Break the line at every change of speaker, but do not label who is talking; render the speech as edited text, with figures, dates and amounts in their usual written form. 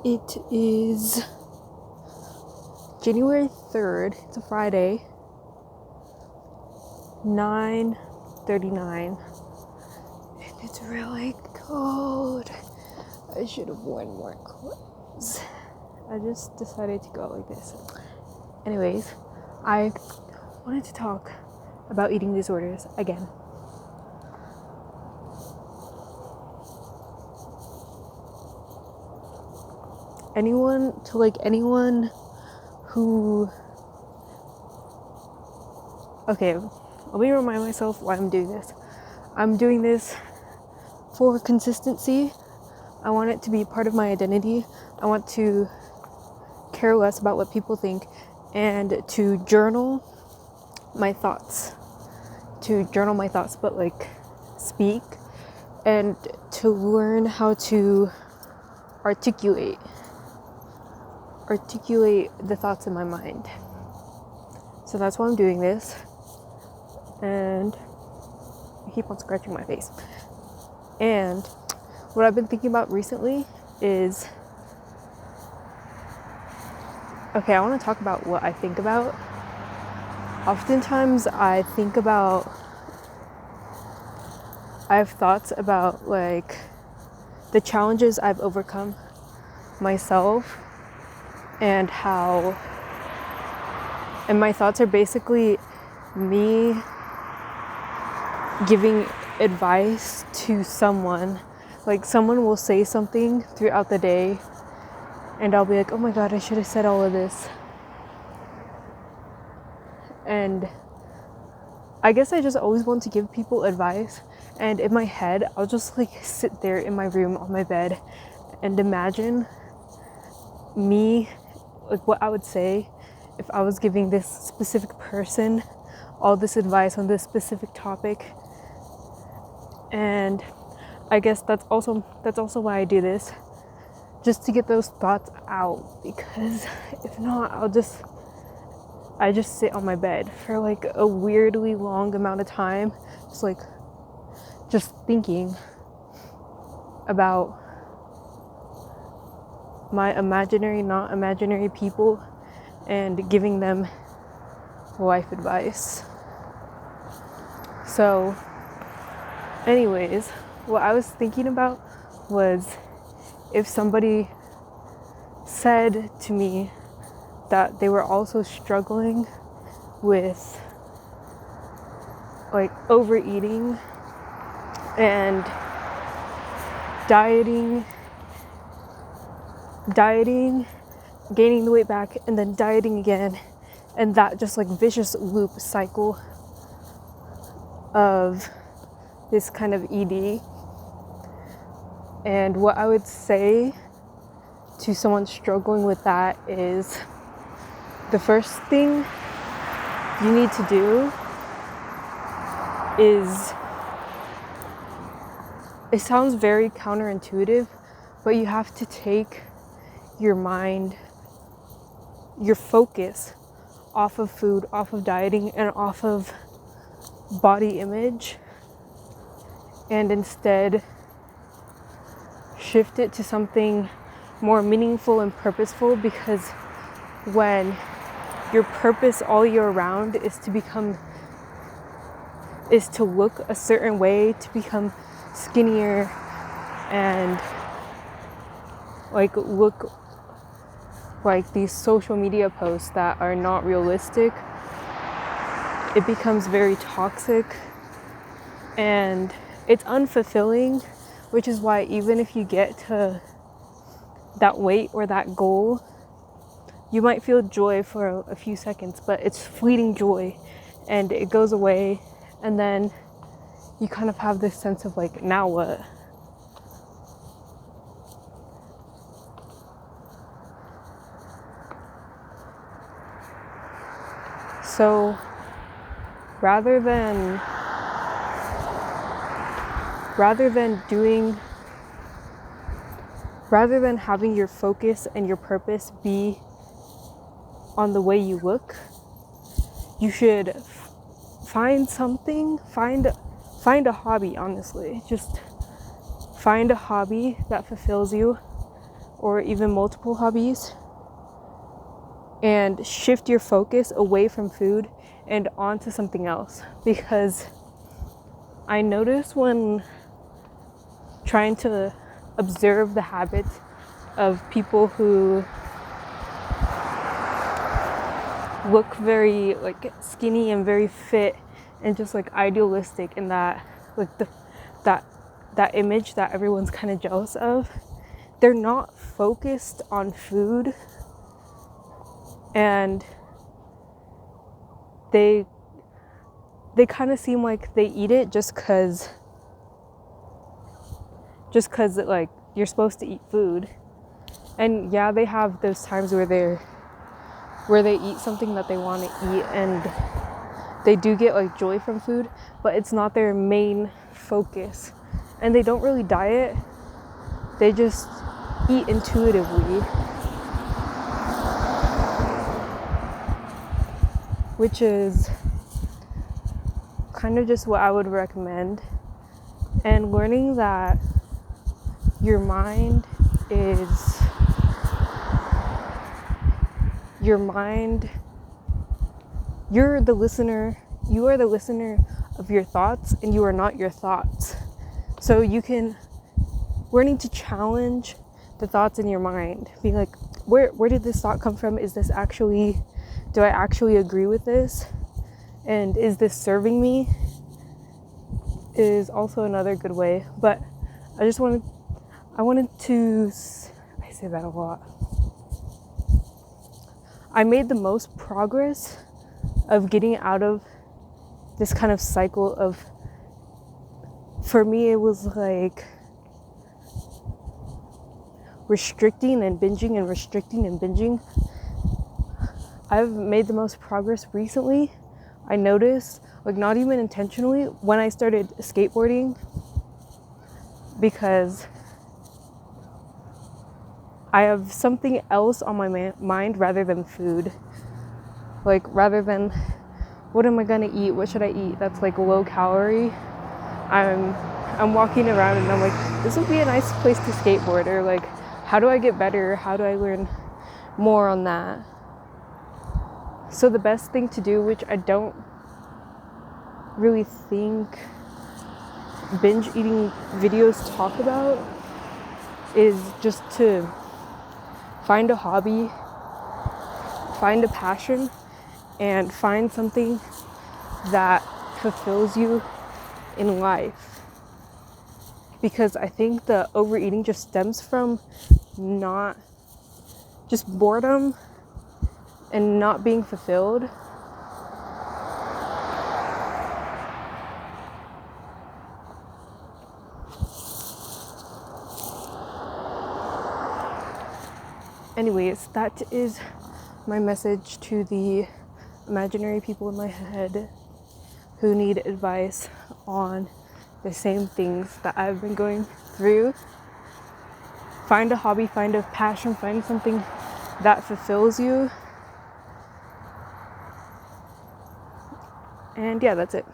It is January 3rd. It's a Friday. 9:39. And it's really cold. I should have worn more clothes. I just decided to go like this. Anyways, I wanted to talk about eating disorders again. Anyone who... Okay, let me remind myself why I'm doing this. I'm doing this for consistency. I want it to be part of my identity. I want to care less about what people think and to journal my thoughts. But like speak and to learn how to articulate the thoughts in my mind. So that's why I'm doing this. And I keep on scratching my face. And what I've been thinking about recently is, okay, I want to talk about what I think about. Oftentimes I have thoughts about like the challenges I've overcome myself and my thoughts are basically me giving advice to someone. Like someone will say something throughout the day and I'll be like, oh my god, I should have said all of this. And I guess I just always want to give people advice, and in my head I'll just like sit there in my room on my bed and imagine me, like what I would say if I was giving this specific person all this advice on this specific topic. And I guess that's also why I do this, just to get those thoughts out, because if not I just sit on my bed for like a weirdly long amount of time, just thinking about my imaginary, not imaginary people and giving them life advice. So anyways, what I was thinking about was if somebody said to me that they were also struggling with like overeating and dieting, gaining the weight back, and then dieting again, and that just like vicious loop cycle of this kind of ED. And what I would say to someone struggling with that is, the first thing you need to do is, it sounds very counterintuitive, but you have to take your mind, your focus off of food, off of dieting, and off of body image, and instead shift it to something more meaningful and purposeful. Because when your purpose all year round is to look a certain way, to become skinnier and like look like these social media posts that are not realistic, it becomes very toxic and it's unfulfilling, which is why even if you get to that weight or that goal, you might feel joy for a few seconds, but it's fleeting joy and it goes away, and then you kind of have this sense of like, now what? So rather than having your focus and your purpose be on the way you look, you should find a hobby, honestly. Just find a hobby that fulfills you. or even multiple hobbies, and shift your focus away from food and onto something else. Because I notice when trying to observe the habits of people who look very like skinny and very fit and just like idealistic, and that like that image that everyone's kind of jealous of, they're not focused on food, and they kind of seem like they eat it just cuz like you're supposed to eat food. And yeah, they have those times where they eat something that they want to eat, and they do get like joy from food, but it's not their main focus. And they don't really diet, they just eat intuitively, which is kind of just what I would recommend. And learning that your mind, you're the listener. You are the listener of your thoughts, and you are not your thoughts. So learning to challenge the thoughts in your mind. Be like, where did this thought come from? Do I actually agree with this? And is this serving me? Is also another good way. But I say that a lot. I made the most progress of getting out of this kind of cycle of, for me, it was like restricting and binging and restricting and binging. I've made the most progress recently. I noticed, like not even intentionally, when I started skateboarding, because I have something else on my mind rather than food. Like rather than what am I gonna eat? What should I eat that's like low calorie? I'm walking around and I'm like, this would be a nice place to skateboard, or like, how do I get better? How do I learn more on that? So the best thing to do, which I don't really think binge eating videos talk about, is just to find a hobby, find a passion, and find something that fulfills you in life. Because I think the overeating just stems from not just boredom and not being fulfilled. Anyways, that is my message to the imaginary people in my head who need advice on the same things that I've been going through. Find a hobby, find a passion, find something that fulfills you. And yeah, that's it.